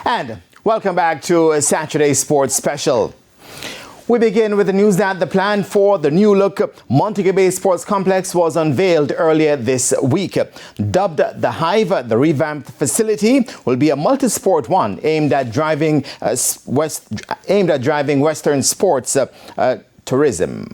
And welcome back to Saturday Sports Special. We begin with the news that the plan for the new-look Montego Bay Sports Complex was unveiled earlier this week. Dubbed the Hive, the revamped facility will be a multi-sport one aimed at driving Western sports tourism.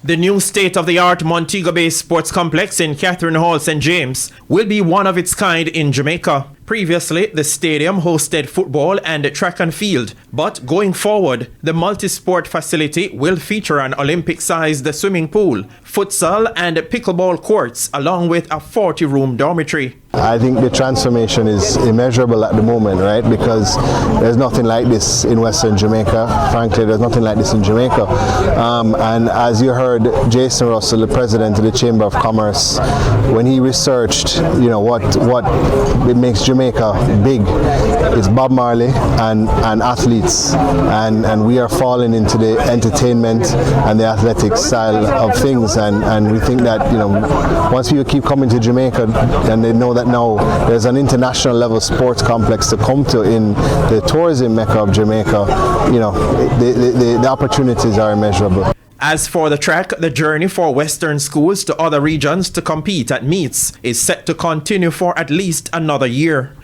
The new state-of-the-art Montego Bay Sports Complex in Catherine Hall, St. James, will be one of its kind in Jamaica. Previously, the stadium hosted football and track and field, but going forward, the multi-sport facility will feature an Olympic-sized swimming pool, futsal and pickleball courts, along with a 40-room dormitory. I think the transformation is immeasurable at the moment, right? Because there's nothing like this in Western Jamaica. Frankly, there's nothing like this in Jamaica. And as you heard Jason Russell, the president of the Chamber of Commerce, when he researched, what it makes Jamaica big, it's Bob Marley and athletes, and we are falling into the entertainment and the athletic style of things, and we think that once people keep coming to Jamaica and they know that now there's an international level sports complex to come to in the tourism mecca of Jamaica, the opportunities are immeasurable. As for the track, the journey for Western schools to other regions to compete at meets is set to continue for at least another year.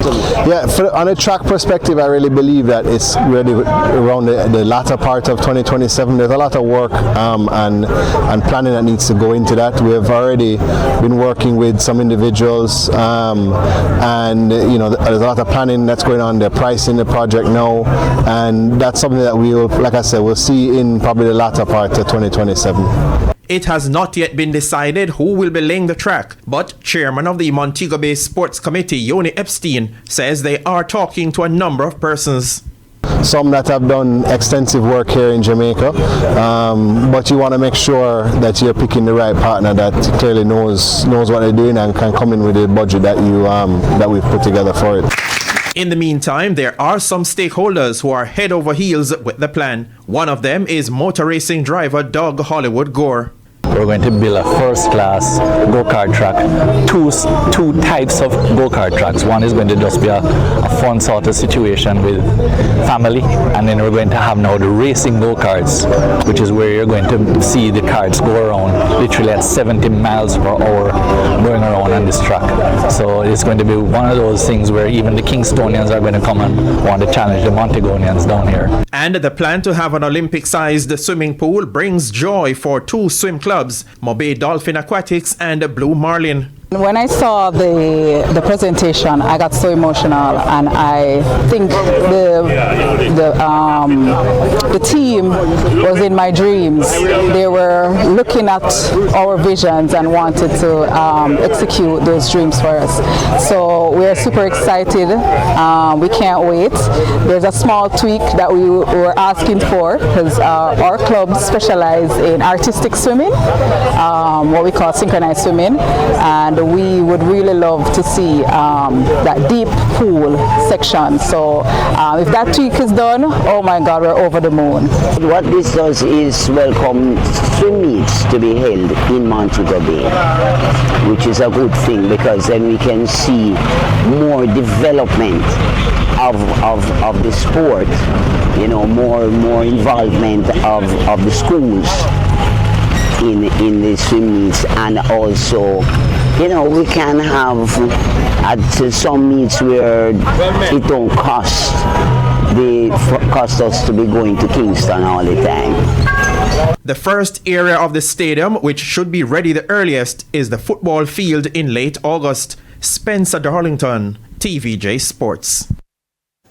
Yeah, on a track perspective, I really believe that it's really around the latter part of 2027. There's a lot of work and planning that needs to go into that. We have already been working with some individuals, and there's a lot of planning that's going on. They're pricing the project now, and that's something that we will, like I said, we'll see in probably the latter part of 2027. It has not yet been decided who will be laying the track, but chairman of the Montego Bay Sports Committee, Yoni Epstein, says they are talking to a number of persons. Some that have done extensive work here in Jamaica, but you want to make sure that you're picking the right partner that clearly knows what they're doing and can come in with the budget that we've put together for it. In the meantime, there are some stakeholders who are head over heels with the plan. One of them is motor racing driver Doug Hollywood Gore. We're going to build a first-class go-kart track, two types of go-kart tracks. One is going to just be a fun sort of situation with family, and then we're going to have now the racing go-karts, which is where you're going to see the karts go around literally at 70 miles per hour going around on this track. So it's going to be one of those things where even the Kingstonians are going to come and want to challenge the Montegonians down here. And the plan to have an Olympic-sized swimming pool brings joy for two swim clubs, Mobay Dolphin Aquatics and Blue Marlin. When I saw the presentation, I got so emotional, and I think the team was in my dreams. They were looking at our visions and wanted to execute those dreams for us. So we're super excited. We can't wait. There's a small tweak that we were asking for, because our club specializes in artistic swimming, what we call synchronized swimming, and we would really love to see that deep pool section. So if that tweak is done, oh my God, we're over the moon. What this does is welcome swim meets to be held in Montego Bay, which is a good thing, because then we can see more development of the sport, more involvement of the schools in the swim meets, and also we can have at some meets where it don't cost us to be going to Kingston all the time. The first area of the stadium, which should be ready the earliest, is the football field in late August. Spencer Darlington, TVJ Sports.